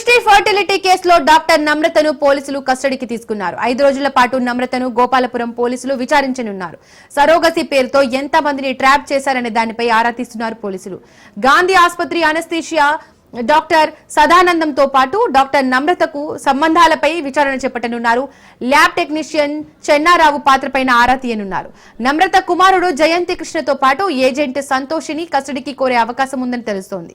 సృష్టి ఫర్టిలిటీ కేసులో డాక్టర్ నమ్రతను పోలీసులు కస్టడీకి తీసుకున్నారు. 5 రోజుల పాటు నమ్రతను గోపాలపురం పోలీసులు విచారించనున్నారు. సరోగసి పేరుతో ఎంత మందిని ట్రాప్ చేశారనే దానిపై ఆరా తీస్తున్నారు పోలీసులు. గాంధీ ఆసుపత్రి అనస్థీషియా డాక్టర్ సదానందంతో పాటు డాక్టర్ నమ్రతకు సంబంధాలపై విచారణ చేపట్టనున్నారు. ల్యాబ్ టెక్నీషియన్ చెన్నారావు పాత్రపైన ఆరా తీయనున్నారు. నమ్రత కుమారుడు జయంతి కృష్ణతో పాటు ఏజెంట్ సంతోషిని కస్టడీకి కోరే అవకాశం ఉందని తెలుస్తోంది.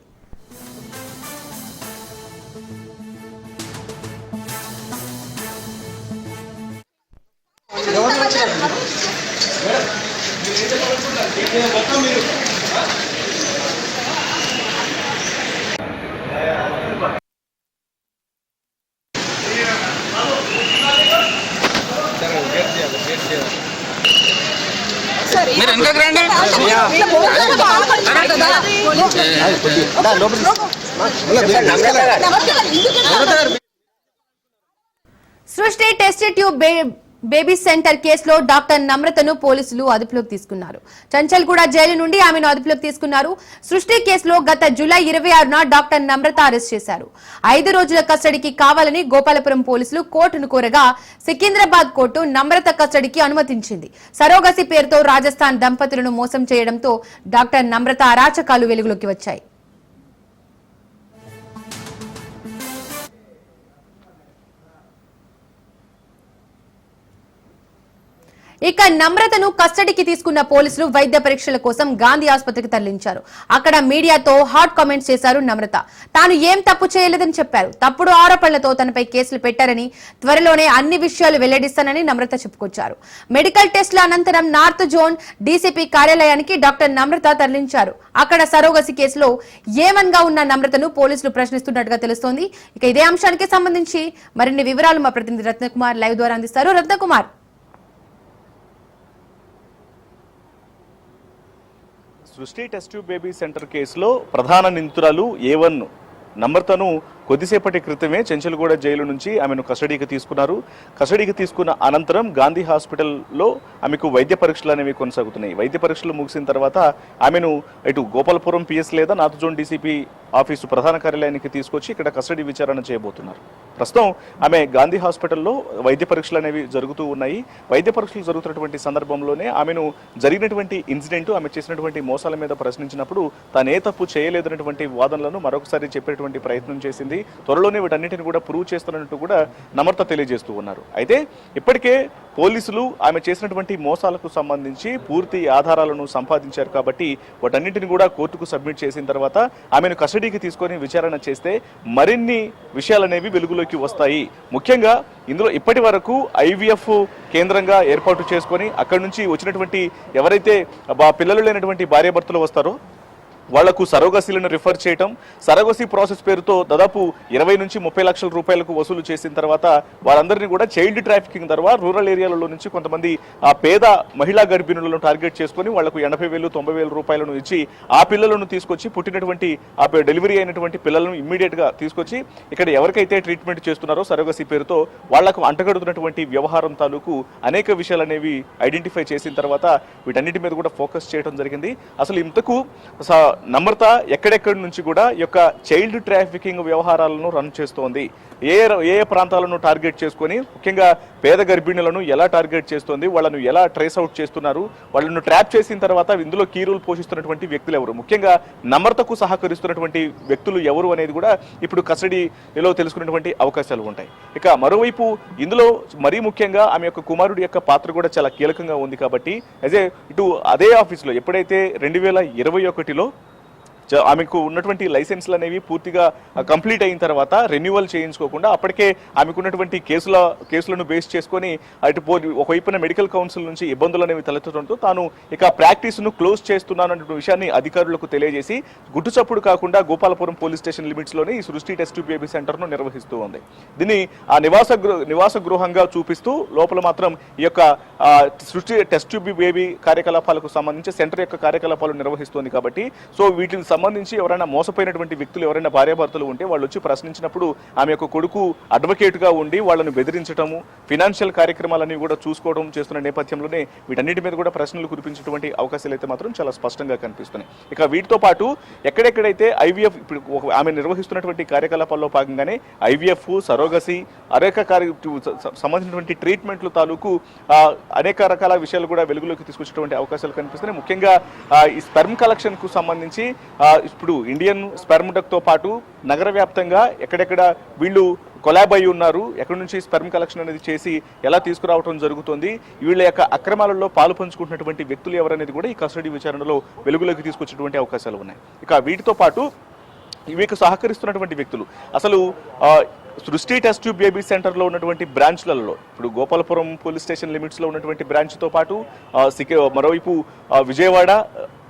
సృష్టి టెస్ట్ ట్యూబ్ బేబీ సెంటర్ కేసులో డాక్టర్ నమ్రతను పోలీసులు అదుపులోకి తీసుకున్నారు. చంచల్గూడ జైలు నుండి ఆమెను అదుపులోకి తీసుకున్నారు. సృష్టి కేసులో గత జూలై 26న డాక్టర్ నమ్రత అరెస్ట్ చేశారు. 5 రోజుల కస్టడీకి కావాలని గోపాలపురం పోలీసులు కోర్టును కోరగా సికింద్రాబాద్ కోర్టు నమ్రత కస్టడీకి అనుమతించింది. సరోగసి పేరుతో రాజస్థాన్ దంపతులను మోసం చేయడంతో డాక్టర్ నమ్రత అరాచకాలు వెలుగులోకి వచ్చాయి. ఇక నమ్రతను కస్టడీకి తీసుకున్న పోలీసులు వైద్య పరీక్షల కోసం గాంధీ ఆసుపత్రికి తరలించారు. అక్కడ మీడియాతో హాట్ కామెంట్స్ చేశారు నమ్రత. తాను ఏం తప్పు చేయలేదని చెప్పారు. తప్పుడు ఆరోపణలతో తనపై కేసులు పెట్టారని, త్వరలోనే అన్ని విషయాలు వెల్లడిస్తానని నమ్రత చెప్పుకొచ్చారు. మెడికల్ టెస్టుల అనంతరం నార్త్ జోన్ డీసీపీ కార్యాలయానికి డాక్టర్ నమ్రత తరలించారు. అక్కడ సరోగసి కేసులో ఏమన్గా ఉన్న నమ్రతను పోలీసులు ప్రశ్నిస్తున్నట్టుగా తెలుస్తోంది. ఇక ఇదే అంశానికి సంబంధించి మరిన్ని వివరాలు మా ప్రతినిధి రత్నకుమార్ లైవ్ ద్వారా అందిస్తారు. రత్నకుమార్, సృష్టి టెస్ట్ ట్యూబ్ బేబీ సెంటర్ కేసులో ప్రధాన నిందితురాలు A1 నమ్రతను కొద్దిసేపటి క్రితమే చెంచల్గూడ జైలు నుంచి ఆమెను కస్టడీకి తీసుకున్నారు. కస్టడీకి తీసుకున్న అనంతరం గాంధీ హాస్పిటల్లో ఆమెకు వైద్య పరీక్షలు అనేవి కొనసాగుతున్నాయి. వైద్య పరీక్షలు ముగిసిన తర్వాత ఆమెను ఇటు గోపాలపురం PS లేదా నార్త్ జోన్ డీసీపీ ఆఫీసు ప్రధాన కార్యాలయానికి తీసుకొచ్చి ఇక్కడ కస్టడీ విచారణ చేయబోతున్నారు. ప్రస్తుతం ఆమె గాంధీ హాస్పిటల్లో వైద్య పరీక్షలు అనేవి జరుగుతూ ఉన్నాయి. వైద్య పరీక్షలు జరుగుతున్నటువంటి సందర్భంలోనే ఆమెను జరిగినటువంటి ఇన్సిడెంట్, ఆమె చేసినటువంటి మోసాల మీద ప్రశ్నించినప్పుడు తాను ఏ తప్పు చేయలేదన్నటువంటి వాదనలను మరొకసారి చెప్పేటువంటి ప్రయత్నం చేసింది. త్వరలోనే వీటన్నిటిని కూడా ప్రూవ్ చేస్తున్నట్టు కూడా నమ్రత తెలియజేస్తూ ఉన్నారు. అయితే ఇప్పటికే పోలీసులు ఆమె చేసినటువంటి మోసాలకు సంబంధించి పూర్తి ఆధారాలను సంపాదించారు కాబట్టి వాటన్నింటిని కూడా కోర్టుకు సబ్మిట్ చేసిన తర్వాత ఆమెను కస్టడీకి తీసుకొని విచారణ చేస్తే మరిన్ని విషయాలనేవి వెలుగులోకి వస్తాయి. ముఖ్యంగా ఇందులో ఇప్పటి వరకు IVF కేంద్రంగా ఏర్పాటు చేసుకొని అక్కడి నుంచి వచ్చినటువంటి ఎవరైతే పిల్లలు లేనటువంటి భార్యాభర్తలు వస్తారో వాళ్లకు సరోగసీలను రిఫర్ చేయటం, సరోగసీ ప్రాసెస్ పేరుతో దాదాపు 20 నుంచి 30 లక్షల రూపాయలకు వసూలు చేసిన తర్వాత వారందరినీ కూడా చైల్డ్ ట్రాఫికింగ్ తర్వాత రూరల్ ఏరియాలలో నుంచి కొంతమంది ఆ పేద మహిళా గర్భిణులను టార్గెట్ చేసుకుని వాళ్లకు 80,000 90,000 రూపాయలను ఇచ్చి ఆ పిల్లలను తీసుకొచ్చి పుట్టినటువంటి ఆ డెలివరీ అయినటువంటి పిల్లలను ఇమ్మీడియట్ గా తీసుకొచ్చి ఇక్కడ ఎవరికైతే ట్రీట్మెంట్ చేస్తున్నారో సరోగసీ పేరుతో వాళ్లకు అంటగడుతున్నటువంటి వ్యవహారం తాలూకు అనేక విషయాలు అనేవి ఐడెంటిఫై చేసిన తర్వాత వీటన్నిటి మీద కూడా ఫోకస్ చేయడం జరిగింది. అసలు ఇంతకు నమ్రత ఎక్కడెక్కడి నుంచి కూడా ఈ యొక్క చైల్డ్ ట్రాఫికింగ్ వ్యవహారాలను రన్ చేస్తోంది, ఏ ప్రాంతాలను టార్గెట్ చేసుకొని ముఖ్యంగా పేద గర్భిణులను ఎలా టార్గెట్ చేస్తోంది, వాళ్ళను ఎలా ట్రేస్ అవుట్ చేస్తున్నారు, వాళ్ళను ట్రాప్ చేసిన తర్వాత ఇందులో కీ రోల్ పోషిస్తున్నటువంటి వ్యక్తులు ఎవరు, ముఖ్యంగా నమ్రతకు సహకరిస్తున్నటువంటి వ్యక్తులు ఎవరు అనేది కూడా ఇప్పుడు కస్టడీలో తెలుసుకున్నటువంటి అవకాశాలు ఉంటాయి. ఇక మరోవైపు ఇందులో మరీ ముఖ్యంగా ఆమె యొక్క కుమారుడి యొక్క పాత్ర కూడా చాలా కీలకంగా ఉంది కాబట్టి ఇటు అదే ఆఫీసులో ఎప్పుడైతే 2021లో ఆమెకు ఉన్నటువంటి లైసెన్స్లు అనేవి పూర్తిగా కంప్లీట్ అయిన తర్వాత రెన్యువల్ చేయించుకోకుండా అప్పటికే ఆమెకు ఉన్నటువంటి కేసులను బేస్ చేసుకొని అటు ఒకవైపున మెడికల్ కౌన్సిల్ నుంచి ఇబ్బందులు అనేవి తలెత్తడంతో తాను ఇక ప్రాక్టీస్ను క్లోజ్ చేస్తున్నాను అనే విషయాన్ని అధికారులకు తెలియజేసి గుట్టుచప్పుడు కాకుండా గోపాలపురం పోలీస్ స్టేషన్ లిమిట్స్లోనే ఈ సృష్టి టెస్ట్ ట్యూబ్ బేబీ సెంటర్ను నిర్వహిస్తూ ఉంది. దీన్ని ఆ నివాస గృహంగా చూపిస్తూ లోపల మాత్రం ఈ యొక్క సృష్టి టెస్ట్ ట్యూబ్ బేబీ కార్యకలాపాలకు సంబంధించి సెంటర్ యొక్క కార్యకలాపాలు నిర్వహిస్తోంది కాబట్టి సో వీటిని సంబంధించి ఎవరైనా మోసపోయినటువంటి వ్యక్తులు ఎవరైనా భార్యాభర్తలు ఉంటే వాళ్ళు వచ్చి ప్రశ్నించినప్పుడు ఆమె యొక్క కొడుకు అడ్వకేట్గా ఉండి వాళ్ళను బెదిరించడము, ఫినాన్షియల్ కార్యక్రమాలన్నీ కూడా చూసుకోవడం చేస్తున్న నేపథ్యంలోనే వీటన్నిటి మీద కూడా ప్రశ్నలు కురిపించేటువంటి అవకాశాలు అయితే మాత్రం చాలా స్పష్టంగా కనిపిస్తున్నాయి. ఇక వీటితో పాటు ఎక్కడెక్కడైతే ఐవీఎఫ్ ఇప్పుడు ఆమె నిర్వహిస్తున్నటువంటి కార్యకలాపాల్లో భాగంగానే ఐవీఎఫ్, సరోగసి, అనేక సంబంధించినటువంటి ట్రీట్మెంట్లు తాలూకు అనేక రకాల విషయాలు కూడా వెలుగులోకి తీసుకొచ్చేటువంటి అవకాశాలు కనిపిస్తున్నాయి. ముఖ్యంగా ఈ స్పెర్మ్ కలెక్షన్ కు సంబంధించి ఇప్పుడు ఇండియన్ స్పెర్మ్ డక్ తో పాటు నగర వ్యాప్తంగా ఎక్కడెక్కడ వీళ్ళు కొలాబ్ అయి ఉన్నారు, ఎక్కడి నుంచి స్పెర్మ్ కలెక్షన్ అనేది చేసి ఎలా తీసుకురావడం జరుగుతుంది, వీళ్ళ యొక్క అక్రమాలలో పాలు పంచుకుంటున్నటువంటి వ్యక్తులు ఎవరనేది కూడా ఈ కస్టడీ విచారణలో వెలుగులోకి తీసుకొచ్చేటువంటి అవకాశాలు ఉన్నాయి. ఇక వీటితో పాటు వీరికి సహకరిస్తున్నటువంటి వ్యక్తులు అసలు సృష్టి టెస్ట్ ట్యూబ్ బేబీ సెంటర్లో ఉన్నటువంటి బ్రాంచ్లలో ఇప్పుడు గోపాలపురం పోలీస్ స్టేషన్ లిమిట్స్లో ఉన్నటువంటి బ్రాంచ్తో పాటు మరోవైపు విజయవాడ,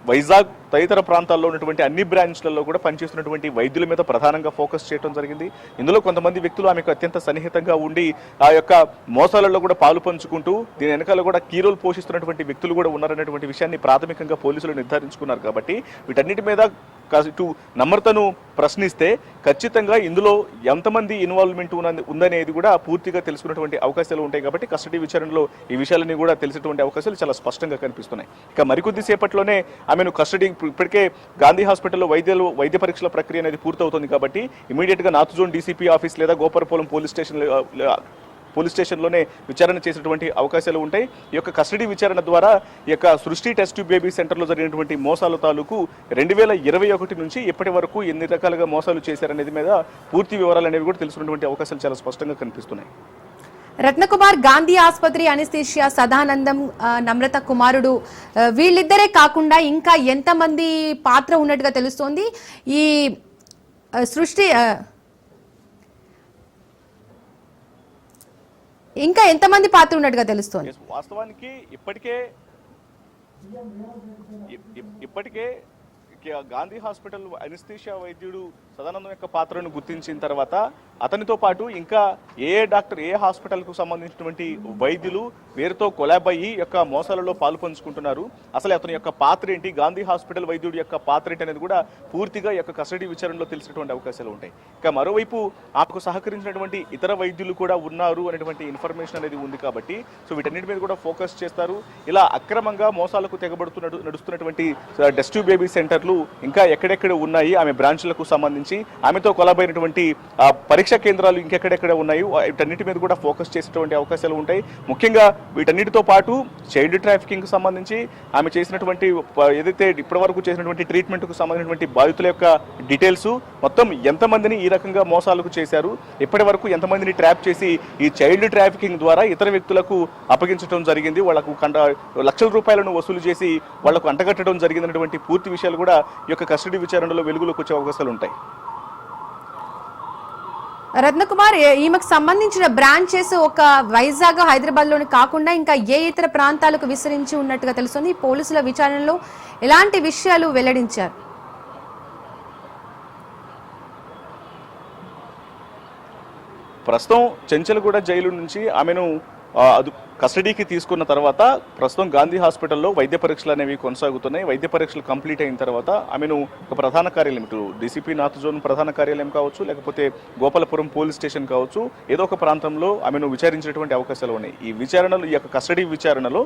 వైజాగ్ తదితర ప్రాంతాల్లో ఉన్నటువంటి అన్ని బ్రాంచ్లలో కూడా పనిచేస్తున్నటువంటి వైద్యుల మీద ప్రధానంగా ఫోకస్ చేయడం జరిగింది. ఇందులో కొంతమంది వ్యక్తులు ఆమెకు అత్యంత సన్నిహితంగా ఉండి ఆ యొక్క మోసాలలో కూడా పాలు పంచుకుంటూ దీని వెనకాల కూడా కీ రోల్ పోషిస్తున్నటువంటి వ్యక్తులు కూడా ఉన్నారనేటువంటి విషయాన్ని ప్రాథమికంగా పోలీసులు నిర్ధారించుకున్నారు. కాబట్టి వీటన్నిటి మీద ఇటు నమ్రతను ప్రశ్నిస్తే ఖచ్చితంగా ఇందులో ఎంతమంది ఇన్వాల్వ్మెంట్ ఉందనేది కూడా పూర్తిగా తెలుసుకున్నటువంటి అవకాశాలు ఉంటాయి. కాబట్టి కస్టడీ విచారణలో ఈ విషయాలన్నీ కూడా తెలిసేటువంటి అవకాశాలు చాలా స్పష్టంగా కనిపిస్తున్నాయి. ఇక మరికొద్ది సేపట్లోనే ఆమెను కస్టడీ ఇప్పటికే గాంధీ హాస్పిటల్లో వైద్య పరీక్షల ప్రక్రియ అనేది పూర్తవుతుంది. కాబట్టి ఇమీడియట్ గా నార్త్ జోన్ డీసీపీ ఆఫీస్ లేదా గోపాలపురం పోలీస్ స్టేషన్లోనే విచారణ చేసేటువంటి అవకాశాలు ఉంటాయి. ఈ యొక్క కస్టడీ విచారణ ద్వారా ఈ యొక్క సృష్టి టెస్ట్ ట్యూబ్ బేబీ సెంటర్లో జరిగినటువంటి మోసాల తాలూకు 2021 నుంచి ఇప్పటి వరకు ఎన్ని రకాలుగా మోసాలు చేశారనేది మీద పూర్తి వివరాలు అనేవి కూడా తెలుసుకున్నటువంటి అవకాశాలు చాలా స్పష్టంగా కనిపిస్తున్నాయి. రత్నకుమార్, గాంధీ ఆసుపత్రి అనిస్థీషియా సదానందం, నమ్రత కుమారుడు వీళ్ళిద్దరే కాకుండా ఇంకా ఎంతమంది పాత్ర ఉన్నట్టుగా తెలుస్తోంది ఈ సృష్టి? ఇంకా ఎంతమంది పాత్ర ఉన్నట్టుగా తెలుస్తోంది? వాస్తవానికి ఇప్పటికే గాంధీ హాస్పిటల్ అనిస్థీషియా వైద్యుడు సదానందం యొక్క పాత్రను గుర్తించిన తర్వాత అతనితో పాటు ఇంకా ఏ హాస్పిటల్కు సంబంధించినటువంటి వైద్యులు వీరితో కొలాబ్ అయ్యి యొక్క మోసాలలో పాలు పంచుకుంటున్నారు, అసలు అతని యొక్క పాత్ర ఏంటి, గాంధీ హాస్పిటల్ వైద్యుడి యొక్క పాత్ర ఏంటి అనేది కూడా పూర్తిగా యొక్క కస్టడీ విచారణలో తెలిసినటువంటి అవకాశాలు ఉంటాయి. ఇక మరోవైపు ఆమెకు సహకరించినటువంటి ఇతర వైద్యులు కూడా ఉన్నారు అనేటువంటి ఇన్ఫర్మేషన్ అనేది ఉంది. కాబట్టి సో వీటన్నిటి మీద కూడా ఫోకస్ చేస్తారు. ఇలా అక్రమంగా మోసాలకు నడుస్తున్నటువంటి టెస్ట్ ట్యూబ్ బేబీ సెంటర్లు ఇంకా ఎక్కడెక్కడ ఉన్నాయి, ఆమె బ్రాంచ్లకు సంబంధించి ఆమెతో కొలాబ్ అయినటువంటి పరీక్షా కేంద్రాలు ఇంకెక్కడెక్కడ ఉన్నాయి, వీటన్నిటి మీద కూడా ఫోకస్ చేసేటువంటి అవకాశాలు ఉంటాయి. ముఖ్యంగా వీటన్నిటితో పాటు చైల్డ్ ట్రాఫికింగ్ కు సంబంధించి ఆమె చేసినటువంటి ఏదైతే ఇప్పటి వరకు చేసినటువంటి ట్రీట్మెంట్ కు సంబంధించినటువంటి బాధితుల యొక్క డీటెయిల్స్, మొత్తం ఎంతమందిని ఈ రకంగా మోసాలకు చేశారు, ఇప్పటి వరకు ఎంతమందిని ట్రాప్ చేసి ఈ చైల్డ్ ట్రాఫికింగ్ ద్వారా ఇతర వ్యక్తులకు అప్పగించడం జరిగింది, వాళ్లకు లక్షల రూపాయలను వసూలు చేసి వాళ్లకు అంటగట్టడం జరిగిందనేటువంటి పూర్తి విషయాలు కూడా ఈ యొక్క కస్టడీ విచారణలో వెలుగులోకి వచ్చే అవకాశాలు ఉంటాయి. రత్నకుమార్, ఈమెకు సంబంధించిన బ్రాంచెస్ ఒక వైజాగ్, హైదరాబాద్ లోని కాకుండా ఇంకా ఏ ఇతర ప్రాంతాలకు విస్తరించి ఉన్నట్టుగా తెలుస్తుంది. పోలీసుల విచారణలో ఎలాంటి విషయాలు వెల్లడించారు? ప్రస్తుతం చెంచల్గూడ జైలు నుంచి ఆమెను కస్టడీకి తీసుకున్న తర్వాత ప్రస్తుతం గాంధీ హాస్పిటల్లో వైద్య పరీక్షలు అనేవి కొనసాగుతున్నాయి. వైద్య పరీక్షలు కంప్లీట్ అయిన తర్వాత ఆమెను ఒక ప్రధాన కార్యాలయం, ఇటు డీసీపీ నార్త్ జోన్ ప్రధాన కార్యాలయం కావచ్చు, లేకపోతే గోపాలపురం పోలీస్ స్టేషన్ కావచ్చు, ఏదో ఒక ప్రాంతంలో ఆమెను విచారించేటువంటి అవకాశాలు ఉన్నాయి. ఈ విచారణలో, ఈ యొక్క కస్టడీ విచారణలో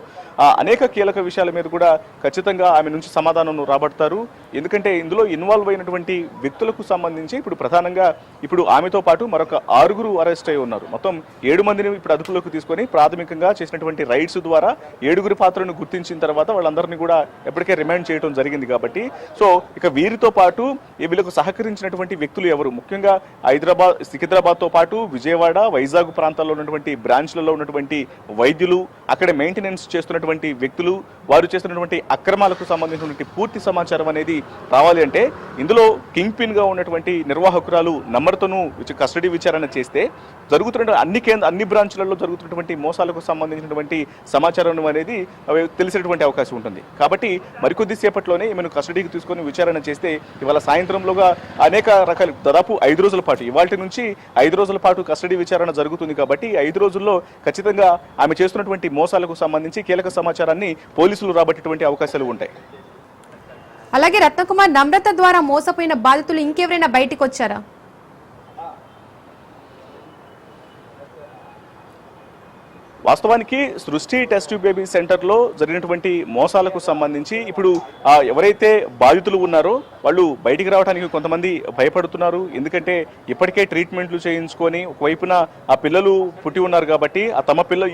అనేక కీలక విషయాల మీద కూడా ఖచ్చితంగా ఆమె నుంచి సమాధానం రాబడతారు. ఎందుకంటే ఇందులో ఇన్వాల్వ్ అయినటువంటి వ్యక్తులకు సంబంధించి ఇప్పుడు ప్రధానంగా ఇప్పుడు ఆమెతో పాటు మరొక 6 అరెస్ట్ అయి ఉన్నారు. మొత్తం 7 మందిని ఇప్పుడు అదుపులోకి తీసుకొని ప్రాథమికంగా చేసినటువంటి రైడ్స్ ద్వారా 7 పాత్రను గుర్తించిన తర్వాత వాళ్ళందరినీ కూడా ఎప్పటికే రిమాండ్ చేయడం జరిగింది. కాబట్టి సో ఇక వీరితో పాటు వీళ్ళకు సహకరించినటువంటి వ్యక్తులు ఎవరు, ముఖ్యంగా సికింద్రాబాద్తో పాటు విజయవాడ, వైజాగ్ ప్రాంతాల్లో ఉన్నటువంటి బ్రాంచ్లలో ఉన్నటువంటి వైద్యులు, అక్కడ మెయింటెనెన్స్ చేస్తున్నటువంటి వ్యక్తులు, వారు చేస్తున్నటువంటి అక్రమాలకు సంబంధించినటువంటి పూర్తి సమాచారం అనేది రావాలి అంటే ఇందులో కింగ్ పిన్ గా ఉన్నటువంటి నిర్వాహకురాలు నమ్రతను కస్టడీ విచారణ చేస్తే జరుగుతున్న అన్ని బ్రాంచ్లలో జరుగుతున్నటువంటి మోసాలకు సంబంధించినటువంటి సమాచారం అనేది తెలిసేటువంటి అవకాశం ఉంటుంది. కాబట్టి మరికొద్ది సేపట్లోనే ఈమెను కస్టడీకి తీసుకొని విచారణ చేస్తే ఇవాళ సాయంత్రంలోగా అనేక రకాల దాదాపు 5 రోజుల పాటు, ఇవాళ నుంచి 5 రోజుల పాటు కస్టడీ విచారణ జరుగుతుంది. కాబట్టి 5 రోజుల్లో ఖచ్చితంగా ఆమె చేస్తున్నటువంటి మోసాలకు సంబంధించి కీలక సమాచారాన్ని పోలీసులు రాబట్టేటువంటి అవకాశాలు ఉంటాయి. అలాగే రత్నకుమార్, నమ్రత ద్వారా మోసపోయిన బాధితులు ఇంకెవరైనా బయటికి వచ్చారా? వాస్తవానికి సృష్టి టెస్ట్ ట్యూబ్ బేబీ సెంటర్లో జరిగినటువంటి మోసాలకు సంబంధించి ఇప్పుడు ఎవరైతే బాధితులు ఉన్నారో వాళ్ళు బయటికి రావడానికి కొంతమంది భయపడుతున్నారు. ఎందుకంటే ఇప్పటికే ట్రీట్మెంట్లు చేయించుకొని ఒకవైపున ఆ పిల్లలు పుట్టి ఉన్నారు కాబట్టి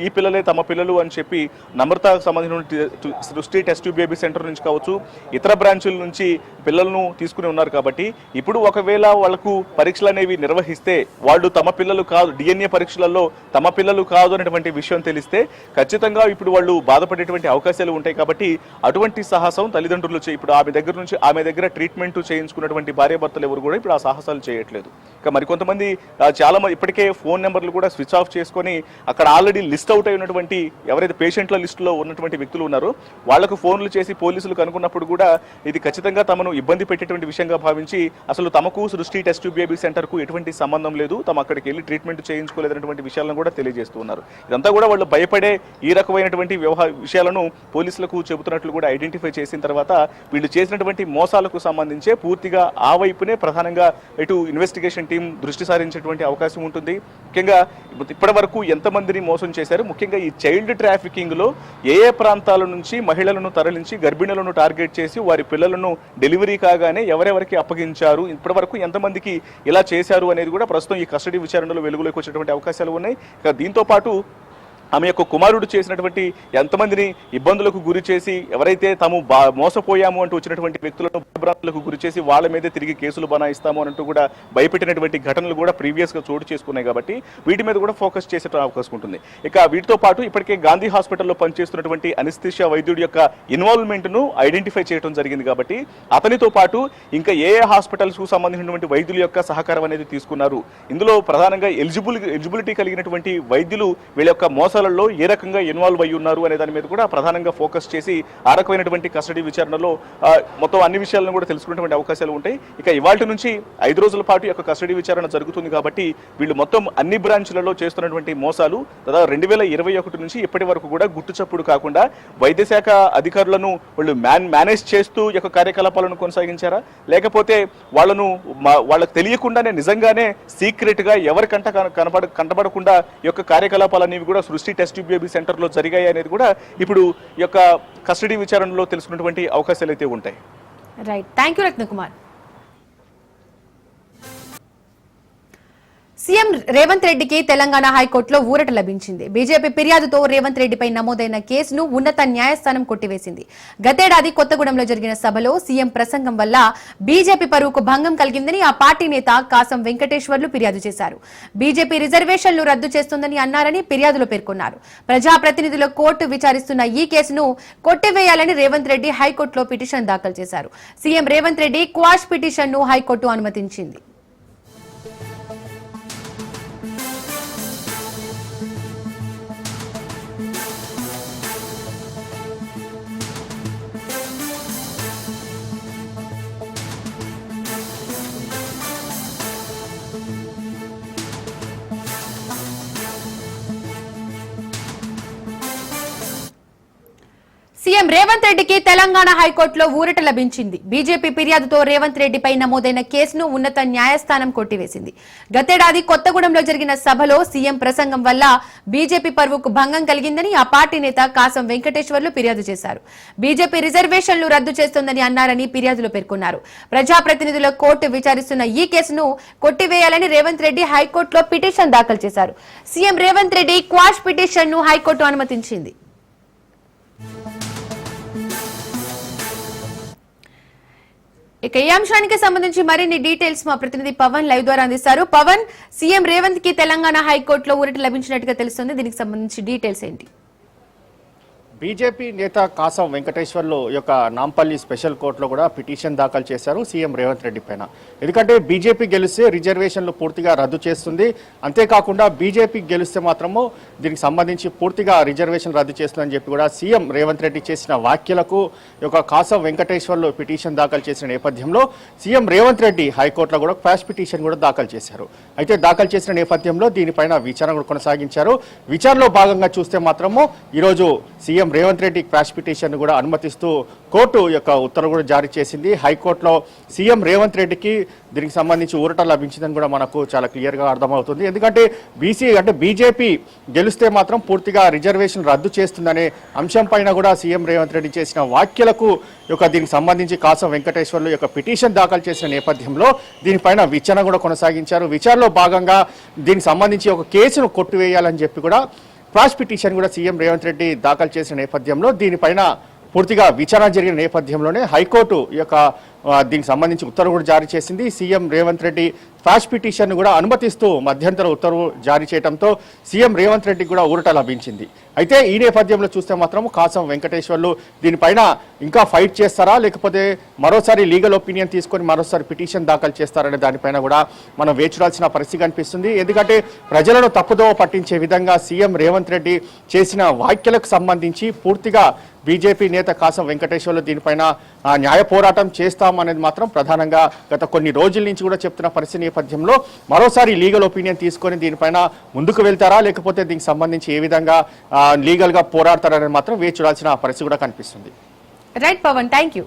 ఈ పిల్లలే తమ పిల్లలు అని చెప్పి నమ్రతకు సంబంధించిన సృష్టి టెస్ట్ ట్యూబ్ బేబీ సెంటర్ నుంచి కావచ్చు ఇతర బ్రాంచుల నుంచి పిల్లలను తీసుకుని ఉన్నారు కాబట్టి ఇప్పుడు ఒకవేళ వాళ్లకు పరీక్షలు అనేవి నిర్వహిస్తే వాళ్ళు తమ పిల్లలు కాదు, DNA పరీక్షలలో తమ పిల్లలు కాదు అనేటువంటి విషయం తెలిస్తే ఖచ్చితంగా ఇప్పుడు వాళ్ళు బాధపడేటువంటి అవకాశాలు ఉంటాయి. కాబట్టి అటువంటి సాహసం తల్లిదండ్రులు ఇప్పుడు ఆమె దగ్గర ట్రీట్మెంట్ చేయించుకున్నటువంటి భార్యాభర్తలు ఎవరు కూడా ఇప్పుడు ఆ సాహసాలు చేయట్లేదు. ఇక మరికొంతమంది చాలా మంది ఇప్పటికే ఫోన్ నెంబర్లు కూడా స్విచ్ ఆఫ్ చేసుకొని అక్కడ ఆల్రెడీ లిస్ట్ అవుట్ అయి ఉన్నటువంటి ఎవరైతే పేషెంట్ల లిస్టులో ఉన్నటువంటి వ్యక్తులు ఉన్నారో వాళ్లకు ఫోన్లు చేసి పోలీసులు కనుక్కున్నప్పుడు కూడా ఇది ఖచ్చితంగా తమను ఇబ్బంది పెట్టేటువంటి విషయంగా భావించి అసలు తమకు సృష్టి టెస్ట్ ట్యూబ్ బేబీ సెంటర్ కు ఎటువంటి సంబంధం లేదు, తమ అక్కడికి వెళ్ళి ట్రీట్మెంట్ చేయించుకోలేదనేటువంటి విషయాలను కూడా తెలియజేస్తూ ఉన్నారు. ఇదంతా కూడా వాళ్ళు భయపడే ఈ రకమైనటువంటి విషయాలను పోలీసులకు చెబుతున్నట్లు కూడా ఐడెంటిఫై చేసిన తర్వాత వీళ్ళు చేసినటువంటి మోసాలకు సంబంధించే పూర్తిగా ఆ వైపునే ప్రధానంగా ఇటు ఇన్వెస్టిగేషన్ టీం దృష్టి సారించేటువంటి అవకాశం ఉంటుంది. ముఖ్యంగా ఇప్పటి వరకు ఎంతమందిని మోసం చేశారు, ముఖ్యంగా ఈ చైల్డ్ ట్రాఫికింగ్ లో ఏ ప్రాంతాల నుంచి మహిళలను తరలించి గర్భిణులను టార్గెట్ చేసి వారి పిల్లలను డెలివరీ కాగానే ఎవరెవరికి అప్పగించారు, ఇప్పటి వరకు ఎంతమందికి ఇలా చేశారు అనేది కూడా ప్రస్తుతం ఈ కస్టడీ విచారణలో వెలుగులోకి వచ్చేటువంటి అవకాశాలు ఉన్నాయి. ఇక దీంతో పాటు ఆమె యొక్క కుమారుడు చేసినటువంటి ఎంతమందిని ఇబ్బందులకు గురి చేసి ఎవరైతే తాము మోసపోయాము అంటూ వచ్చినటువంటి వ్యక్తులను భయభ్రాంతులకు గురి చేసి వాళ్ళ మీదే తిరిగి కేసులు బనాయిస్తాము అంటూ కూడా భయపెట్టినటువంటి ఘటనలు కూడా ప్రీవియస్ గా చోటు చేసుకున్నాయి. కాబట్టి వీటి మీద కూడా ఫోకస్ చేసే అవకాశం ఉంటుంది. ఇక వీటితో పాటు ఇప్పటికే గాంధీ హాస్పిటల్లో పనిచేస్తున్నటువంటి అనిస్థిషియా వైద్యుడి యొక్క ఇన్వాల్వ్మెంట్ ను ఐడెంటిఫై చేయడం జరిగింది. కాబట్టి అతనితో పాటు ఇంకా ఏ హాస్పిటల్స్ కు సంబంధించినటువంటి వైద్యుల యొక్క సహకారం అనేది తీసుకున్నారు. ఇందులో ప్రధానంగా ఎలిజిబిలిటీ కలిగినటువంటి వైద్యులు వీళ్ళ యొక్క మోసాలలో ఏ రకంగా ఇన్వాల్వ్ అయ్యి ఉన్నారు అనే దాని మీద కూడా ప్రధానంగా ఫోకస్ చేసి ఆ రకమైనటువంటి కస్టడీ విచారణలో మొత్తం అన్ని విషయాలను కూడా తెలుసుకునేటువంటి అవకాశాలు ఉంటాయి. ఇక ఇవాళ నుంచి 5 రోజుల పాటు యొక్క కస్టడీ విచారణ జరుగుతుంది. కాబట్టి వీళ్ళు మొత్తం అన్ని బ్రాంచ్లలో చేస్తున్నటువంటి మోసాలు దాదాపు 2021 నుంచి ఇప్పటి వరకు కూడా గుట్టుచప్పుడు కాకుండా వైద్య శాఖ అధికారులను వాళ్ళు మేనేజ్ చేస్తూ యొక్క కార్యకలాపాలను కొనసాగించారా, లేకపోతే వాళ్ళకు తెలియకుండానే నిజంగానే సీక్రెట్ గా ఎవరికంట కనపడకుండా ఈ యొక్క కార్యకలాపాలనేవి కూడా సృష్టి టెస్ట్ ట్యూబ్ బేబీ సెంటర్ లో జరిగాయి అనేది కూడా ఇప్పుడు ఈ యొక్క కస్టడీ విచారణలో తెలుసుకున్నటువంటి అవకాశాలు అయితే ఉంటాయి. Right, thank you Ratnakumar. CM Revanth రెడ్డికి తెలంగాణ హైకోర్టులో ఊరట లభించింది. బీజేపీ ఫిర్యాదుతో రేవంత్ రెడ్డిపై నమోదైన కేసును ఉన్నత న్యాయస్థానం కొట్టివేసింది. గతేడాది కొత్తగూడెంలో జరిగిన సభలో సీఎం ప్రసంగం వల్ల బీజేపీ పరువుకు భంగం కలిగిందని ఆ పార్టీ నేత కాసం వెంకటేశ్వర్లు ఫిర్యాదు చేశారు. బీజేపీ రిజర్వేషన్లు రద్దు చేస్తుందని అన్నారని ఫిర్యాదులో పేర్కొన్నారు. ప్రజాప్రతినిధుల కోర్టు విచారిస్తున్న ఈ కేసును కొట్టివేయాలని రేవంత్ రెడ్డి హైకోర్టులో పిటిషన్ దాఖలు చేశారు. CM Revanth Reddy quash petition ను హైకోర్టు అనుమతించింది. సీఎం రేవంత్ రెడ్డికి తెలంగాణ హైకోర్టులో ఊరట లభించింది. బీజేపీ ఫిర్యాదుతో రేవంత్ రెడ్డిపై నమోదైన కేసును ఉన్నత న్యాయస్థానం కొట్టివేసింది. గతేడాది కొత్తగూడెంలో జరిగిన సభలో సీఎం ప్రసంగం వల్ల బీజేపీ పరువుకు భంగం కలిగిందని ఆ పార్టీ నేత కాసం వెంకటేశ్వర్లు ఫిర్యాదు చేశారు. బీజేపీ రిజర్వేషన్లు రద్దు చేస్తోందని అన్నారని ఫిర్యాదులో పేర్కొన్నారు. ప్రజాప్రతినిధుల కోర్టు విచారిస్తున్న ఈ కేసును కొట్టివేయాలని రేవంత్ రెడ్డి హైకోర్టులో పిటిషన్ దాఖలు చేశారు. CM Revanth Reddy quash petition ను హైకోర్టు అనుమతించింది. ఇక ఈ అంశానికి సంబంధించి మరిన్ని డీటెయిల్స్ మా ప్రతినిధి పవన్ లైవ్ ద్వారా అందిస్తారు. పవన్, సీఎం రేవంత్ కి తెలంగాణ హైకోర్టులో ఊరట లభించినట్టుగా తెలుస్తుంది. దీనికి సంబంధించి డీటెయిల్స్ ఏంటి? బీజేపీ నేత కాసం వెంకటేశ్వర్లు యొక్క నాంపల్లి స్పెషల్ కోర్టులో కూడా పిటిషన్ దాఖలు చేశారు సీఎం రేవంత్ రెడ్డి పైన. ఎందుకంటే బీజేపీ గెలిస్తే రిజర్వేషన్లు పూర్తిగా రద్దు చేస్తుంది, అంతేకాకుండా బీజేపీ గెలిస్తే మాత్రము దీనికి సంబంధించి పూర్తిగా రిజర్వేషన్ రద్దు చేస్తుందని చెప్పి కూడా సీఎం రేవంత్ రెడ్డి చేసిన వ్యాఖ్యలకు యొక్క కాసం వెంకటేశ్వర్లు పిటిషన్ దాఖలు చేసిన నేపథ్యంలో సీఎం రేవంత్ రెడ్డి హైకోర్టులో కూడా క్వాష్ పిటిషన్ కూడా దాఖలు చేశారు. అయితే దాఖలు చేసిన నేపథ్యంలో దీనిపైన విచారణ కూడా కొనసాగించారు. విచారణలో భాగంగా చూస్తే మాత్రము ఈరోజు CM CM Revanth Reddy quash petition కూడా అనుమతిస్తూ కోర్టు యొక్క ఉత్తర్వు కూడా జారీ చేసింది. హైకోర్టులో సీఎం రేవంత్ రెడ్డికి దీనికి సంబంధించి ఊరట లభించిందని కూడా మనకు చాలా క్లియర్గా అర్థమవుతుంది. ఎందుకంటే బీజేపీ గెలిస్తే మాత్రం పూర్తిగా రిజర్వేషన్ రద్దు చేస్తుందనే అంశం పైన కూడా సీఎం రేవంత్ రెడ్డి చేసిన వ్యాఖ్యలకు దీనికి సంబంధించి కాసం వెంకటేశ్వర్లు యొక్క పిటిషన్ దాఖలు చేసిన నేపథ్యంలో దీనిపైన విచారణ కూడా కొనసాగించారు. విచారణలో భాగంగా దీనికి సంబంధించి ఒక కేసును కొట్టివేయాలని చెప్పి కూడా క్వాష్ పిటిషన్ కూడా సీఎం రేవంత్ రెడ్డి దాఖలు చేసిన నేపథ్యంలో దీనిపైన పూర్తిగా విచారణ జరిగిన నేపథ్యంలోనే హైకోర్టు దీనికి సంబంధించి ఉత్తర్వు కూడా జారీ చేసింది. CM Revanth Reddy quash petition కూడా అనుమతిస్తూ మధ్యంతర ఉత్తర్వు జారీ చేయడంతో సీఎం రేవంత్ రెడ్డికి కూడా ఊరట లభించింది. అయితే ఈ నేపథ్యంలో చూస్తే మాత్రం కాసం వెంకటేశ్వర్లు దీనిపైన ఇంకా ఫైట్ చేస్తారా, లేకపోతే మరోసారి లీగల్ ఒపీనియన్ తీసుకొని మరోసారి పిటిషన్ దాఖలు చేస్తారనే దానిపైన కూడా మనం వేచుడాల్సిన పరిస్థితి కనిపిస్తుంది. ఎందుకంటే ప్రజలను తప్పుదోవ పట్టించే విధంగా సీఎం రేవంత్ రెడ్డి చేసిన వ్యాఖ్యలకు సంబంధించి పూర్తిగా బీజేపీ నేత కాసం వెంకటేశ్వర్లు దీనిపైన న్యాయ పోరాటం చేస్తామనేది మాత్రం ప్రధానంగా గత కొన్ని రోజుల నుంచి కూడా చెప్తున్న పరిస్థితి నేపథ్యంలో మరోసారి లీగల్ ఒపీనియన్ తీసుకొని దీనిపైన ముందుకు వెళ్తారా, లేకపోతే దీనికి సంబంధించి ఏ విధంగా లీగల్ గా పోరాడతారనేది మాత్రం వేచి చూడాల్సిన పరిస్థితి కూడా కనిపిస్తుంది. Right Pavan, thank you.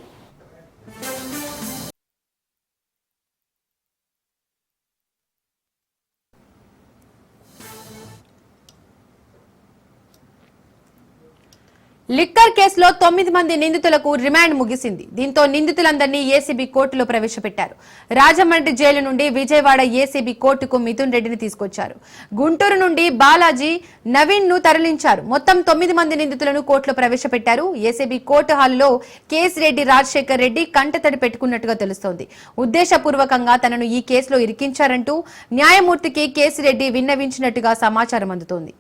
లిక్కర్ కేసులో 9 మంది నిందితులకు రిమాండ్ ముగిసింది. దీంతో నిందితులందరినీ ఏసీబీ కోర్టులో ప్రవేశపెట్టారు. రాజమండ్రి జైలు నుండి విజయవాడ ఏసీబీ కోర్టుకు మిథున్ రెడ్డిని తీసుకొచ్చారు. గుంటూరు నుండి బాలాజీ, నవీన్ ను తరలించారు. మొత్తం 9 మంది నిందితులను కోర్టులో ప్రవేశపెట్టారు. ఏసీబీ కోర్టు హాలులో కేసిరెడ్డి రాజశేఖర్ రెడ్డి కంటతడి పెట్టుకున్నట్టుగా తెలుస్తోంది. ఉద్దేశపూర్వకంగా తనను ఈ కేసులో ఇరికించారంటూ న్యాయమూర్తికి కేసిరెడ్డి విన్నవించినట్టుగా సమాచారం అందుతోంది.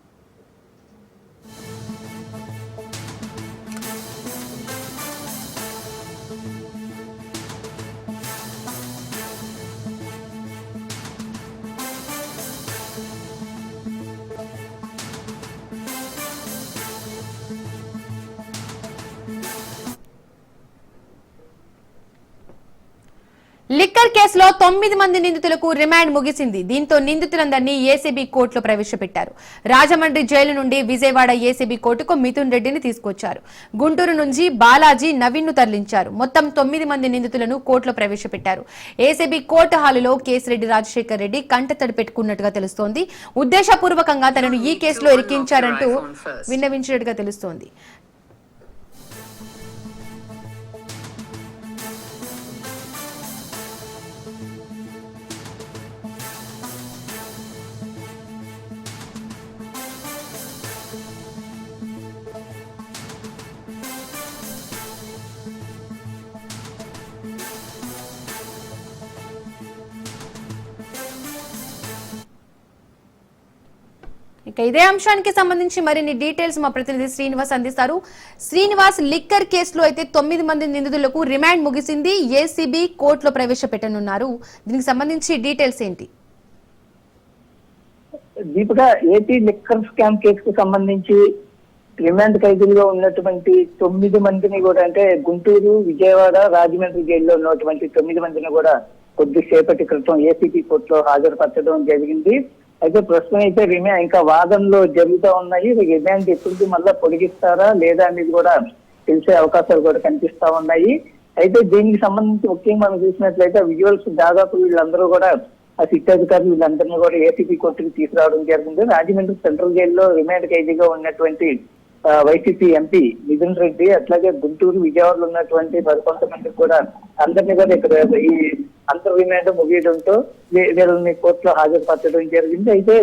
లిక్కర్ కేసులో 9 మంది నిందితులకు రిమాండ్ ముగిసింది. దీంతో నిందితులందరినీ ఏసీబీ కోర్టులో ప్రవేశపెట్టారు. రాజమండ్రి జైలు నుండి విజయవాడ ఏసీబీ కోర్టుకు మిథున్ రెడ్డిని తీసుకొచ్చారు. గుంటూరు నుంచి బాలాజీ, నవీన్ ను తరలించారు. మొత్తం 9 మంది నిందితులను కోర్టులో ప్రవేశపెట్టారు. ఏసీబీ కోర్టు హాలులో కేసిరెడ్డి రాజశేఖర్ రెడ్డి కంటతడి పెట్టుకున్నట్టుగా తెలుస్తోంది. ఉద్దేశపూర్వకంగా తనను ఈ కేసులో ఇరికించారంటూ విన్నవించినట్టుగా తెలుస్తోంది. ఇక ఇదే అంశానికి సంబంధించి మరిన్ని డీటెయిల్స్ మా ప్రతినిధి శ్రీనివాస్ అందిస్తారు. శ్రీనివాస్, లిక్కర్ కేసులో అయితే 9 మంది నిందితులకు రిమాండ్ ముగిసింది. ఏసీబీ కోర్టులో ప్రవేశపెట్టనున్నారు. దీనికి సంబంధించి డీటెయిల్స్ ఏంటి? దీపిక, ఏపీ లిక్కర్ స్కామ్ కేసుకు సంబంధించి రిమాండ్ ఖైదీలుగా ఉన్నటువంటి 9 మందిని కూడా, అంటే గుంటూరు, విజయవాడ, రాజమండ్రి జైల్లో ఉన్నటువంటి 9 మందిని కూడా కొద్దిసేపటి క్రితం ఏసీబీ కోర్టులో హాజరుపరచడం జరిగింది. అయితే ప్రస్తుతం అయితే ఇంకా వాదనలు జరుగుతూ ఉన్నాయి. రిమాండ్ ఎప్పుడు మళ్ళా పొడిగిస్తారా లేదా అనేది కూడా తెలిసే అవకాశాలు కూడా కనిపిస్తా ఉన్నాయి. అయితే దీనికి సంబంధించి ముఖ్యంగా మనం చూసినట్లయితే విజువల్స్ దాదాపు వీళ్ళందరూ కూడా ఆ సిట్ అధికారులు వీళ్ళందరినీ కూడా ఏసీబీ కోర్టుకి తీసుకురావడం జరిగింది. రాజమండ్రి సెంట్రల్ జైల్లో రిమాండ్ ఖైదీగా ఉన్నటువంటి వైసీపీ ఎంపీ మిథున్ రెడ్డి, అట్లాగే గుంటూరు, విజయవాడలో ఉన్నటువంటి మరికొంతమందికి కూడా అందరినీ కూడా ఇక్కడ ఈ అంతర్ రిమాండ్ ముగియడంతో వీళ్ళని కోర్టులో హాజరుపరచడం జరిగింది. అయితే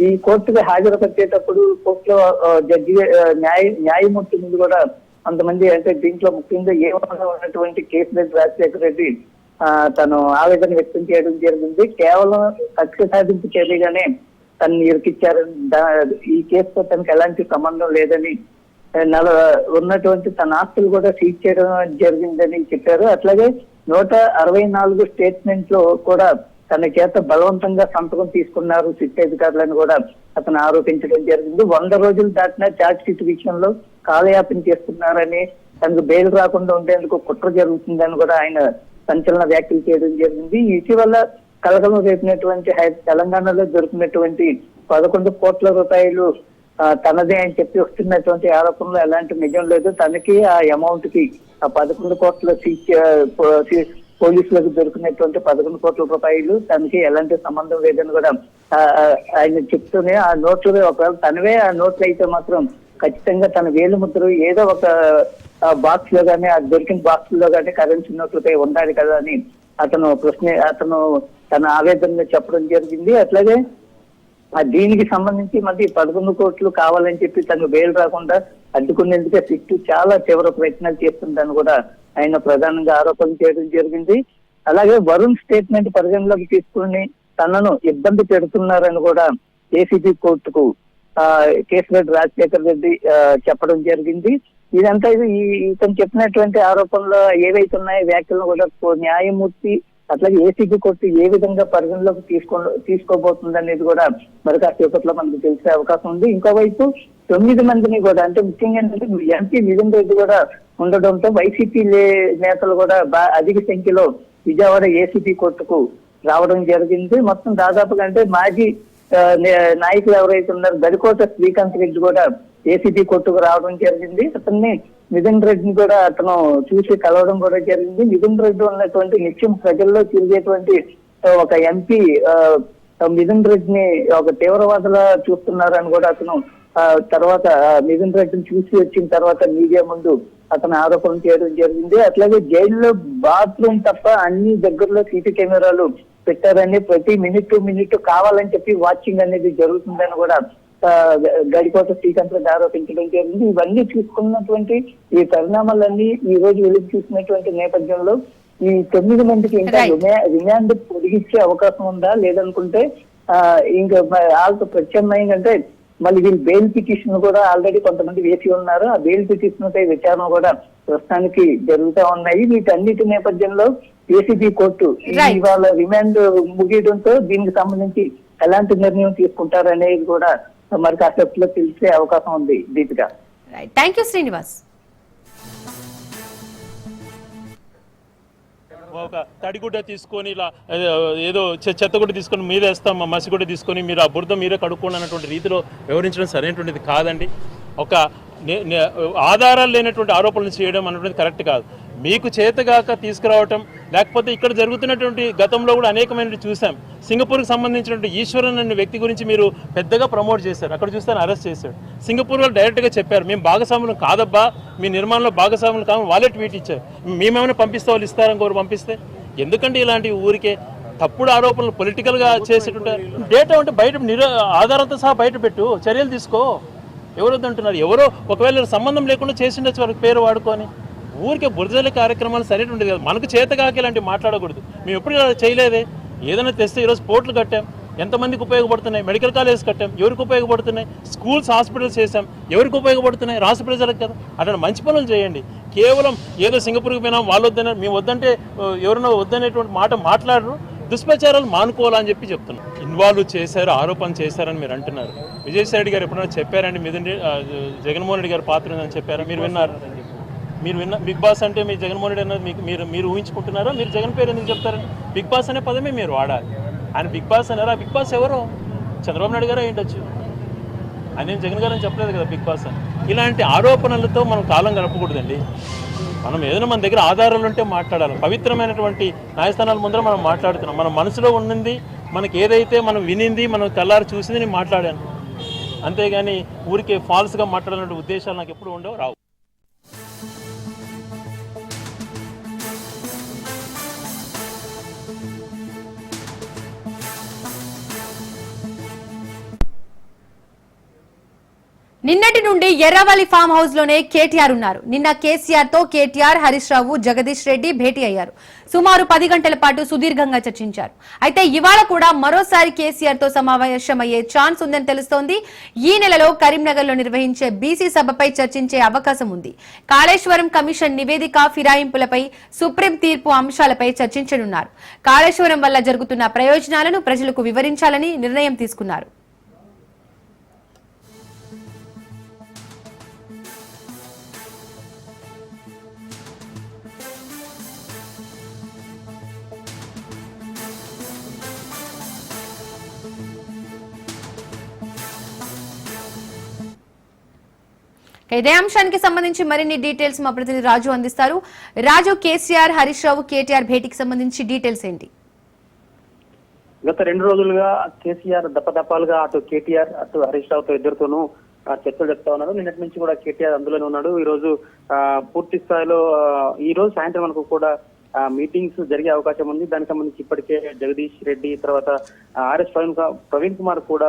ఈ కోర్టుకి హాజరుపరిచేటప్పుడు కోర్టులో జడ్జి న్యాయమూర్తి ముందు కూడా కొంతమంది, అంటే దీంట్లో ముఖ్యంగా ఏమైనా ఉన్నటువంటి కేసిరెడ్డి రాజశేఖర రెడ్డి తను ఆవేదన వ్యక్తం చేయడం జరిగింది. కేవలం కక్ష సాధింపు చర్యగానే తనని ఇరికిచ్చారని, ఈ కేసుతో తనకు ఎలాంటి సంబంధం లేదని, ఉన్నటువంటి తన ఆస్తులు కూడా సీజ్ చేయడం జరిగిందని చెప్పారు. అట్లాగే 164 స్టేట్మెంట్ లో కూడా తన చేత బలవంతంగా సంతకం తీసుకున్నారు సిట్ అధికారులను కూడా అతను ఆరోపించడం జరిగింది. 100 రోజులు దాటిన ఛార్జ్ షీట్ విషయంలో కాలయాపన చేస్తున్నారని, తనకు బెయిల్ రాకుండా ఉండేందుకు కుట్ర జరుగుతుందని కూడా ఆయన సంచలన వ్యాఖ్యలు చేయడం జరిగింది. ఇటీవల కలకలం రేపినటువంటి తెలంగాణలో దొరికినటువంటి 11 కోట్ల రూపాయలు తనదే అని చెప్పి వస్తున్నటువంటి ఆరోపణలు ఎలాంటి నిజం లేదు. తనకి ఆ అమౌంట్ కి ఆ 11 కోట్ల పోలీసులకు దొరికినటువంటి 11 కోట్ల రూపాయలు తనకి ఎలాంటి సంబంధం లేదని కూడా ఆయన చెప్తూనే, ఆ నోట్లు ఒకవేళ తనవే ఆ నోట్లు అయితే మాత్రం ఖచ్చితంగా తన వేలు ముద్ర ఏదో ఒక బాక్స్ లో గానీ, ఆ దొరికిన బాక్స్ లో గానీ కరెన్సీ నోట్లపై ఉండాలి కదా అని అతను తన ఆవేదనలో చెప్పడం జరిగింది. అట్లాగే దీనికి సంబంధించి మళ్ళీ 11 కోట్లు కావాలని చెప్పి తను బెయిల్ రాకుండా అడ్డుకునేందుకే సిట్టు చాలా తీవ్ర ప్రయత్నాలు చేస్తుందని కూడా ఆయన ప్రధానంగా ఆరోపణలు చేయడం జరిగింది. అలాగే వరుణ్ స్టేట్మెంట్ పరిగణలోకి తీసుకుని తనను ఇబ్బంది పెడుతున్నారని కూడా ఏసీబీ కోర్టుకు కేశిరెడ్డి రాజశేఖర్ రెడ్డి చెప్పడం జరిగింది. ఇదంతా ఇతను చెప్పినటువంటి ఆరోపణలు ఏవైతే ఉన్నాయో వ్యాఖ్యలను కూడా న్యాయమూర్తి అట్లాగే ఏసీబీ కోర్టు ఏ విధంగా పరిగణలోకి తీసుకోబోతుంది అనేది కూడా మరి కాసేపట్లో మనకు తెలిసే అవకాశం ఉంది. ఇంకోవైపు 9 మందిని కూడా, అంటే ముఖ్యంగా ఏంటంటే ఎంపీ మిథున్ రెడ్డి కూడా ఉండడంతో వైసీపీ నేతలు కూడా అధిక సంఖ్యలో విజయవాడ ఏసీబీ కోర్టుకు రావడం జరిగింది. మొత్తం దాదాపుగా అంటే మాజీ నాయకులు ఎవరైతే ఉన్నారో గడికోట శ్రీకాంత్ రెడ్డి కూడా ఏసీబీ కోర్టుకు రావడం జరిగింది. అతన్ని మిథున్ రెడ్డిని కూడా అతను చూసి కలవడం కూడా జరిగింది. మిథున్ రెడ్డి ఉన్నటువంటి నిత్యం ప్రజల్లో తిరిగేటువంటి ఒక ఎంపీ మిథున్ రెడ్డిని ఒక తీవ్రవాదులా చూస్తున్నారని కూడా అతను తర్వాత మిథున్ రెడ్డిని చూసి వచ్చిన తర్వాత మీడియా ముందు అతను ఆరోపణ చేయడం జరిగింది. అట్లాగే జైల్లో బాత్రూమ్ తప్ప అన్ని దగ్గరలో సీసీ కెమెరాలు పెట్టారని, ప్రతి మినిట్ కావాలని చెప్పి వాచింగ్ అనేది జరుగుతుందని కూడా గడికోట శ్రీకాంత్ రెడ్డి ఆరోపించడం జరిగింది. ఇవన్నీ చూసుకున్నటువంటి ఈ పరిణామాలన్నీ ఈ రోజు వెలుగు చూసినటువంటి నేపథ్యంలో ఈ 9 మందికి ఇంకా రిమాండ్ పొడిగించే అవకాశం ఉందా లేదనుకుంటే ఇంకా వాళ్ళతో ప్రత్యామ్నాయంగా అంటే మళ్ళీ వీళ్ళు బెయిల్ పిటిషన్ కూడా ఆల్రెడీ కొంతమంది వేసి ఉన్నారు. ఆ బెయిల్ పిటిషన్ పై విచారణ కూడా ప్రస్తుతానికి జరుగుతూ ఉన్నాయి. వీటన్నిటి నేపథ్యంలో ఏసీబీ కోర్టు ఇవాళ రిమాండ్ ముగియడంతో దీనికి సంబంధించి ఎలాంటి నిర్ణయం తీసుకుంటారనేది కూడా మరి కాసేపట్లో తెలిసే అవకాశం ఉంది. దీపిక. Thank you Srinivas. ఒక తడిగుడ్డ తీసుకొని ఇలా ఏదో చెత్తగుడ్డ తీసుకొని మీద వేస్తాం, మసిగుడ్డ తీసుకొని మీరు ఆ బురద మీరే కడుక్కోండి అన్నటువంటి రీతిలో వివరించడం సరైనటువంటిది కాదండి. ఒక ఆధారాలు లేనటువంటి ఆరోపణలు చేయడం అన్నటువంటిది కరెక్ట్ కాదు. మీకు చేతగాక తీసుకురావటం, లేకపోతే ఇక్కడ జరుగుతున్నటువంటి గతంలో కూడా అనేకమైన చూసాం. సింగపూర్కి సంబంధించినటువంటి ఈశ్వరన్ అనే వ్యక్తి గురించి మీరు పెద్దగా ప్రమోట్ చేశారు, అక్కడ చూస్తే అరెస్ట్ చేశాడు. సింగపూర్ వాళ్ళు డైరెక్ట్గా చెప్పారు, మేము భాగస్వాములు కాదబ్బా, మీ నిర్మాణంలో భాగస్వాములు కాదు, వాళ్ళే ట్వీట్ ఇచ్చారు. మేమేమైనా పంపిస్తే వాళ్ళు ఇస్తారని కోరు పంపిస్తే ఎందుకంటే ఇలాంటి ఊరికే తప్పుడు ఆరోపణలు పొలిటికల్గా చేసేటుంటారు. డేటా ఉంటే బయట ఆధారంతో సహా బయట పెట్టు, చర్యలు తీసుకో. ఎవరొద్దు అంటున్నారు? ఎవరో ఒకవేళ సంబంధం లేకుండా చేసిండొచ్చు వాళ్ళకి పేరు వాడుకొని. ఊరికే బురదల కార్యక్రమాలు సరైన ఉండేది కదా. మనకు చేతగాకి ఇలాంటివి మాట్లాడకూడదు. మేము ఎప్పుడు చేయలేదే. ఏదైనా తెస్తే ఈరోజు పోర్టులు కట్టాం, ఎంతమందికి ఉపయోగపడుతున్నాయి? మెడికల్ కాలేజ్ కట్టాం, ఎవరికి ఉపయోగపడుతున్నాయి? స్కూల్స్, హాస్పిటల్స్ చేసాం, ఎవరికి ఉపయోగపడుతున్నాయి? రాష్ట్ర ప్రజలకు కదా. అట్లా మంచి పనులు చేయండి. కేవలం ఏదో సింగపూర్కి పోయినాం, వాళ్ళు వద్దన్నారు, మేము వద్దంటే ఎవరైనా వద్దనేటువంటి మాట మాట్లాడరు. దుష్ప్రచారాలు మానుకోవాలని చెప్పి చెప్తున్నాం. ఇన్వాల్వ్ చేశారు, ఆరోపణ చేశారని మీరు అంటున్నారు. విజయసాయి రెడ్డి గారు ఎప్పుడైనా చెప్పారండి జగన్మోహన్ రెడ్డి గారి పాత్ర ఉందని చెప్పారా? మీరు విన్నారు? బిగ్ బాస్ అంటే మీ జగన్మోహన్ రెడ్డి అన్నది మీరు ఊహించుకుంటున్నారా? మీరు జగన్ పేరు ఎందుకు చెప్తారని? బిగ్ బాస్ అనే పదమే మీరు వాడాలి. ఆయన బిగ్ బాస్ అన్నారా? బిగ్ బాస్ ఎవరో చంద్రబాబు నాయుడు గారే ఏంటొచ్చు, ఆయన జగన్ గారు అని చెప్పలేదు కదా బిగ్ బాస్ అని. ఇలాంటి ఆరోపణలతో మనం కాలం గడపకూడదండి. మనం ఏదైనా మన దగ్గర ఆధారాలు ఉంటే మాట్లాడాలి. పవిత్రమైనటువంటి న్యాయస్థానాల ముందర మనం మాట్లాడుతున్నాం. మన మనసులో ఉన్నది, మనకి ఏదైతే మనం వినింది, మనం కళ్ళారు చూసింది నేను మాట్లాడాను. అంతేగాని ఊరికే ఫాల్స్గా మాట్లాడాలనే ఉద్దేశాలు నాకు ఎప్పుడు ఉండవు, రావు. నిన్నటి నుండి ఎర్రవల్లి ఫామ్ హౌస్ లోనే కేటీఆర్ ఉన్నారు. నిన్న కేసీఆర్ తో కేటీఆర్, హరీష్ రావు, జగదీష్ రెడ్డి భేటీ అయ్యారు. సుమారు 10 గంటల పాటు సుదీర్ఘంగా చర్చించారు. అయితే ఇవాళ కూడా మరోసారి కేసీఆర్ తో సమావేశమయ్యే ఛాన్స్ ఉందని తెలుస్తోంది. ఈ నెలలో కరీంనగర్ లో నిర్వహించే బీసీ సభపై చర్చించే అవకాశం ఉంది. కాళేశ్వరం కమిషన్ నివేదిక ఫిరాయింపులపై, సుప్రీం తీర్పు అంశాలపై చర్చించనున్నారు. కాళేశ్వరం వల్ల జరుగుతున్న ప్రయోజనాలను ప్రజలకు వివరించాలని నిర్ణయం తీసుకున్నారు. ఇదే అంశానికి సంబంధించి మరిన్ని డీటెయిల్స్ మా ప్రతినిధి రాజు అందిస్తారు. రాజు, కేసీఆర్, హరీష్ రావు, కేటీఆర్ భేటీకి సంబంధించి డీటెయిల్స్ ఏంటి? గత 2 రోజులుగా కేసీఆర్ దప్పదప్పాలుగా అటు కేటీఆర్ అటు హరీష్ రావుతో ఇద్దరితోనూ చర్చలు చెప్తా ఉన్నారు. నిన్నటి నుంచి కూడా కేటీఆర్ అందులోనే ఉన్నాడు. ఈ రోజు పూర్తి స్థాయిలో ఈ రోజు సాయంత్రం వరకు కూడా మీటింగ్స్ జరిగే అవకాశం ఉంది. దానికి సంబంధించి ఇప్పటికే జగదీష్ రెడ్డి, తర్వాత ఆర్ఎస్ ప్రవీణ్ కుమార్ కూడా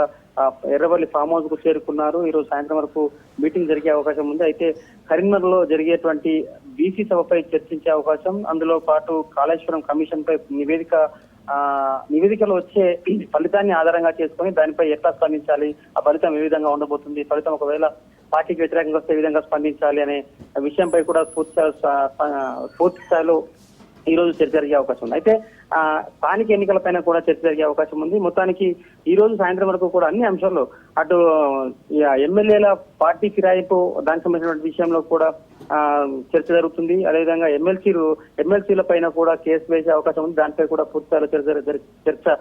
ఎర్రవల్లి ఫామ్ హౌస్ కు చేరుకున్నారు. ఈ రోజు సాయంత్రం వరకు మీటింగ్ జరిగే అవకాశం ఉంది. అయితే కరీంనగర్ లో జరిగేటువంటి బీసీ సభపై చర్చించే అవకాశం, అందులో పాటు కాళేశ్వరం కమిషన్ పై నివేదికలో వచ్చే ఫలితాన్ని ఆధారంగా చేసుకొని దానిపై ఎట్లా స్పందించాలి, ఆ ఫలితం ఏ విధంగా ఉండబోతుంది, ఫలితం ఒకవేళ పార్టీకి వ్యతిరేకంగా వస్తే ఏ విధంగా స్పందించాలి అనే విషయంపై కూడా పూర్తి స్థాయిలో ఈ రోజు చర్చ జరిగే అవకాశం ఉంది. అయితే స్థానిక ఎన్నికలపైన కూడా చర్చ జరిగే అవకాశం ఉంది. మొత్తానికి ఈ రోజు సాయంత్రం వరకు కూడా అన్ని అంశాల్లో అటు ఎమ్మెల్యేల పార్టీ ఫిరాయింపు దానికి సంబంధించిన విషయంలో కూడా చర్చ జరుగుతుంది. అదేవిధంగా ఎమ్మెల్సీల పైన కూడా కేసు వేసే అవకాశం ఉంది. దానిపై కూడా పూర్తిస్థాయిలో చర్చ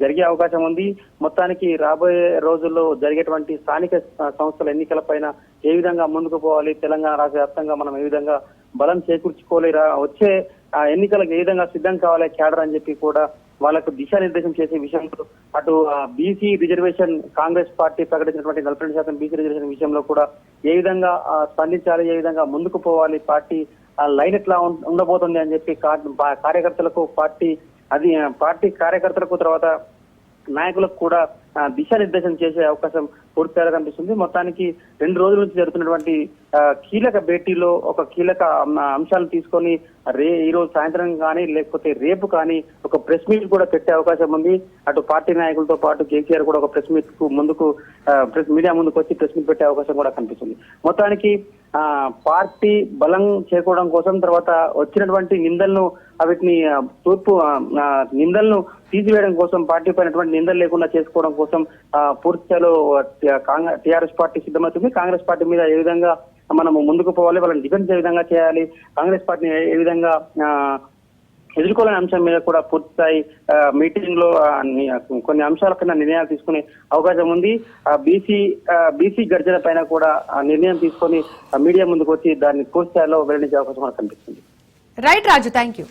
జరిగే అవకాశం ఉంది. మొత్తానికి రాబోయే రోజుల్లో జరిగేటువంటి స్థానిక సంస్థల ఎన్నికల పైన ఏ విధంగా ముందుకు పోవాలి, తెలంగాణ రాష్ట్ర వ్యాప్తంగా మనం ఏ విధంగా బలం చేకూర్చుకోలేరా, వచ్చే ఎన్నికలకు ఏ విధంగా సిద్ధం కావాలి క్యాడర్ అని చెప్పి కూడా వాళ్ళకు దిశానిర్దేశం చేసే విషయంలో అటు బీసీ రిజర్వేషన్ కాంగ్రెస్ పార్టీ ప్రకటించినటువంటి 42% బీసీ రిజర్వేషన్ విషయంలో కూడా ఏ విధంగా స్పందించాలి, ఏ విధంగా ముందుకు పోవాలి, పార్టీ లైన్ ఎట్లా ఉండబోతుంది అని చెప్పి కార్యకర్తలకు పార్టీ కార్యకర్తలకు తర్వాత నాయకులకు కూడా దిశానిర్దేశం చేసే అవకాశం పూర్తిగా కనిపిస్తుంది. మొత్తానికి 2 రోజుల నుంచి జరుగుతున్నటువంటి కీలక భేటీలో ఒక కీలక అంశాలను తీసుకొని ఈ రోజు సాయంత్రం కానీ లేకపోతే రేపు కానీ ఒక ప్రెస్ మీట్ కూడా పెట్టే అవకాశం ఉంది. అటు పార్టీ నాయకులతో పాటు కేసీఆర్ కూడా ఒక ప్రెస్ మీట్ కు మీడియా ముందుకు వచ్చి ప్రెస్ మీట్ పెట్టే అవకాశం కూడా కనిపిస్తుంది. మొత్తానికి పార్టీ బలం చేకూడడం కోసం, తర్వాత వచ్చినటువంటి నిందలను వీటిని నిందలను తీసివేయడం కోసం, పార్టీ పైనటువంటి నిందలు లేకుండా చేసుకోవడం కోసం పూర్తిస్థాయిలో టీఆర్ఎస్ పార్టీ సిద్ధమవుతుంది. కాంగ్రెస్ పార్టీ మీద ఏ విధంగా మనము ముందుకు పోవాలి, వాళ్ళని డిఫెన్స్ ఏ విధంగా చేయాలి, కాంగ్రెస్ పార్టీని ఏ విధంగా ఎదుర్కోలేని అంశం మీద కూడా పూర్తిస్థాయి మీటింగ్ లో కొన్ని అంశాల పైన నిర్ణయాలు తీసుకునే అవకాశం ఉంది. బీసీ గర్జన పైన కూడా నిర్ణయం తీసుకొని మీడియా ముందుకు వచ్చి దాన్ని పూర్తిస్థాయిలో వెల్లడించే అవకాశం మనకు కనిపిస్తుంది. Right Raju, thank you.